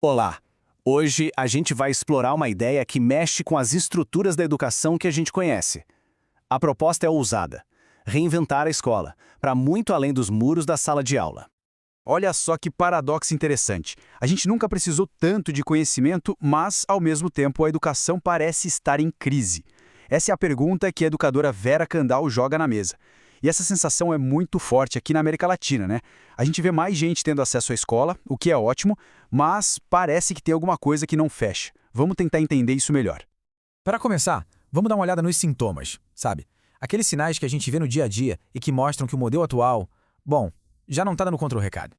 Olá! Hoje a gente vai explorar uma ideia que mexe com as estruturas da educação que a gente conhece. A proposta é ousada: reinventar a escola, para muito além dos muros da sala de aula. Olha só que paradoxo interessante. A gente nunca precisou tanto de conhecimento, mas, ao mesmo tempo, a educação parece estar em crise. Essa é a pergunta que a educadora Vera Kandal joga na mesa. E essa sensação é muito forte aqui na América Latina, né? A gente vê mais gente tendo acesso à escola, o que é ótimo, mas parece que tem alguma coisa que não fecha. Vamos tentar entender isso melhor. Para começar, vamos dar uma olhada nos sintomas, sabe? Aqueles sinais que a gente vê no dia a dia e que mostram que o modelo atual, bom, já não está dando contra o recado.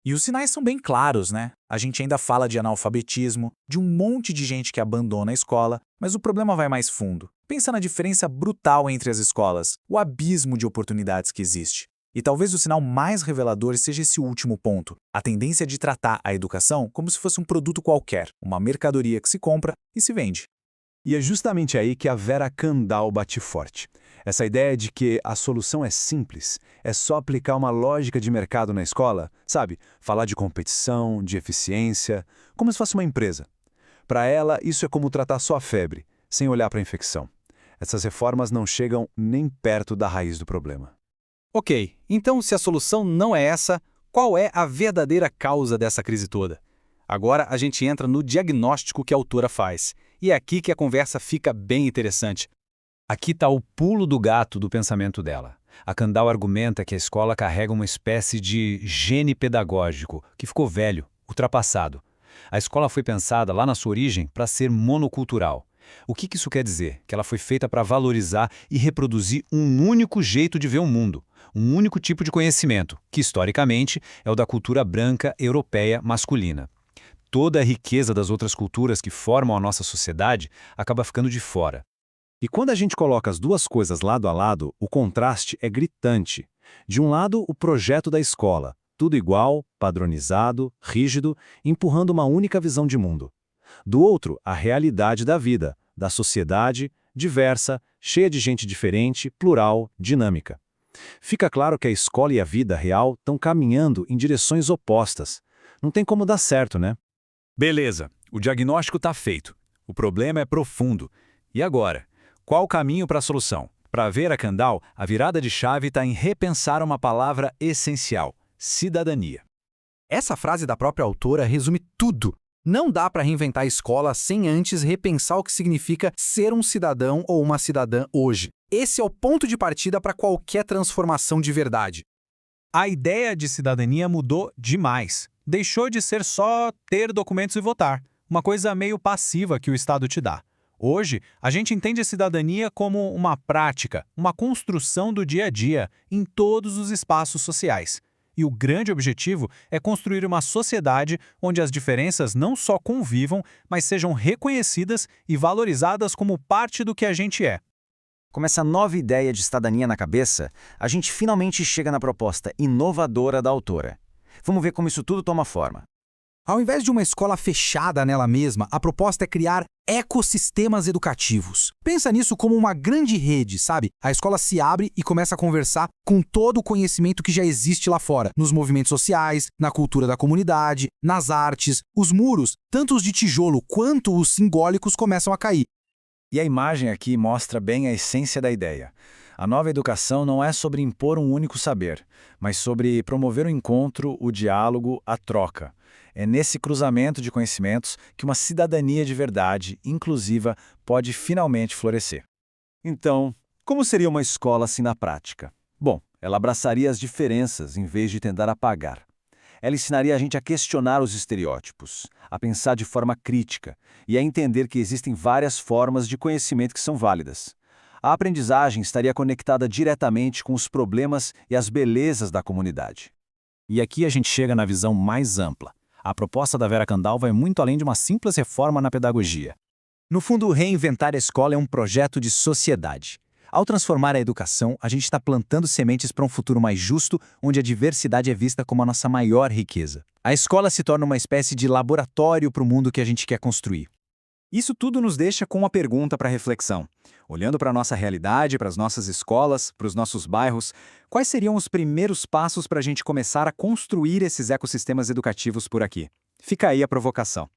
E os sinais são bem claros, né? A gente ainda fala de analfabetismo, de um monte de gente que abandona a escola, mas o problema vai mais fundo. Pensa na diferença brutal entre as escolas, o abismo de oportunidades que existe. E talvez o sinal mais revelador seja esse último ponto, a tendência de tratar a educação como se fosse um produto qualquer, uma mercadoria que se compra e se vende. E é justamente aí que a Vera Kandal bate forte. Essa ideia de que a solução é simples, é só aplicar uma lógica de mercado na escola, sabe? Falar de competição, de eficiência, como se fosse uma empresa. Para ela, isso é como tratar só a febre, sem olhar para a infecção. Essas reformas não chegam nem perto da raiz do problema. Ok, então se a solução não é essa, qual é a verdadeira causa dessa crise toda? Agora a gente entra no diagnóstico que a autora faz. E é aqui que a conversa fica bem interessante. Aqui está o pulo do gato do pensamento dela. A Kandal argumenta que a escola carrega uma espécie de gene pedagógico que ficou velho, ultrapassado. A escola foi pensada lá na sua origem para ser monocultural. O que isso quer dizer? Que ela foi feita para valorizar e reproduzir um único jeito de ver o mundo, um único tipo de conhecimento, que historicamente é o da cultura branca europeia masculina. Toda a riqueza das outras culturas que formam a nossa sociedade acaba ficando de fora. E quando a gente coloca as duas coisas lado a lado, o contraste é gritante. De um lado, o projeto da escola, tudo igual, padronizado, rígido, empurrando uma única visão de mundo. Do outro, a realidade da vida, da sociedade, diversa, cheia de gente diferente, plural, dinâmica. Fica claro que a escola e a vida real estão caminhando em direções opostas. Não tem como dar certo, né? Beleza, o diagnóstico está feito. O problema é profundo. E agora? Qual o caminho para a solução? Para Vera Kandal, a virada de chave está em repensar uma palavra essencial: cidadania. Essa frase da própria autora resume tudo. Não dá para reinventar a escola sem antes repensar o que significa ser um cidadão ou uma cidadã hoje. Esse é o ponto de partida para qualquer transformação de verdade. A ideia de cidadania mudou demais. Deixou de ser só ter documentos e votar, uma coisa meio passiva que o Estado te dá. Hoje, a gente entende a cidadania como uma prática, uma construção do dia a dia, em todos os espaços sociais. E o grande objetivo é construir uma sociedade onde as diferenças não só convivam, mas sejam reconhecidas e valorizadas como parte do que a gente é. Com essa nova ideia de cidadania na cabeça, a gente finalmente chega na proposta inovadora da autora. Vamos ver como isso tudo toma forma. Ao invés de uma escola fechada nela mesma, a proposta é criar ecossistemas educativos. Pensa nisso como uma grande rede, sabe? A escola se abre e começa a conversar com todo o conhecimento que já existe lá fora, nos movimentos sociais, na cultura da comunidade, nas artes. Os muros, tanto os de tijolo quanto os simbólicos, começam a cair. E a imagem aqui mostra bem a essência da ideia. A nova educação não é sobre impor um único saber, mas sobre promover o encontro, o diálogo, a troca. É nesse cruzamento de conhecimentos que uma cidadania de verdade, inclusiva, pode finalmente florescer. Então, como seria uma escola assim na prática? Bom, ela abraçaria as diferenças em vez de tentar apagar. Ela ensinaria a gente a questionar os estereótipos, a pensar de forma crítica e a entender que existem várias formas de conhecimento que são válidas. A aprendizagem estaria conectada diretamente com os problemas e as belezas da comunidade. E aqui a gente chega na visão mais ampla. A proposta da Vera Kandal vai muito além de uma simples reforma na pedagogia. No fundo, reinventar a escola é um projeto de sociedade. Ao transformar a educação, a gente está plantando sementes para um futuro mais justo, onde a diversidade é vista como a nossa maior riqueza. A escola se torna uma espécie de laboratório para o mundo que a gente quer construir. Isso tudo nos deixa com uma pergunta para reflexão. Olhando para a nossa realidade, para as nossas escolas, para os nossos bairros, quais seriam os primeiros passos para a gente começar a construir esses ecossistemas educativos por aqui? Fica aí a provocação.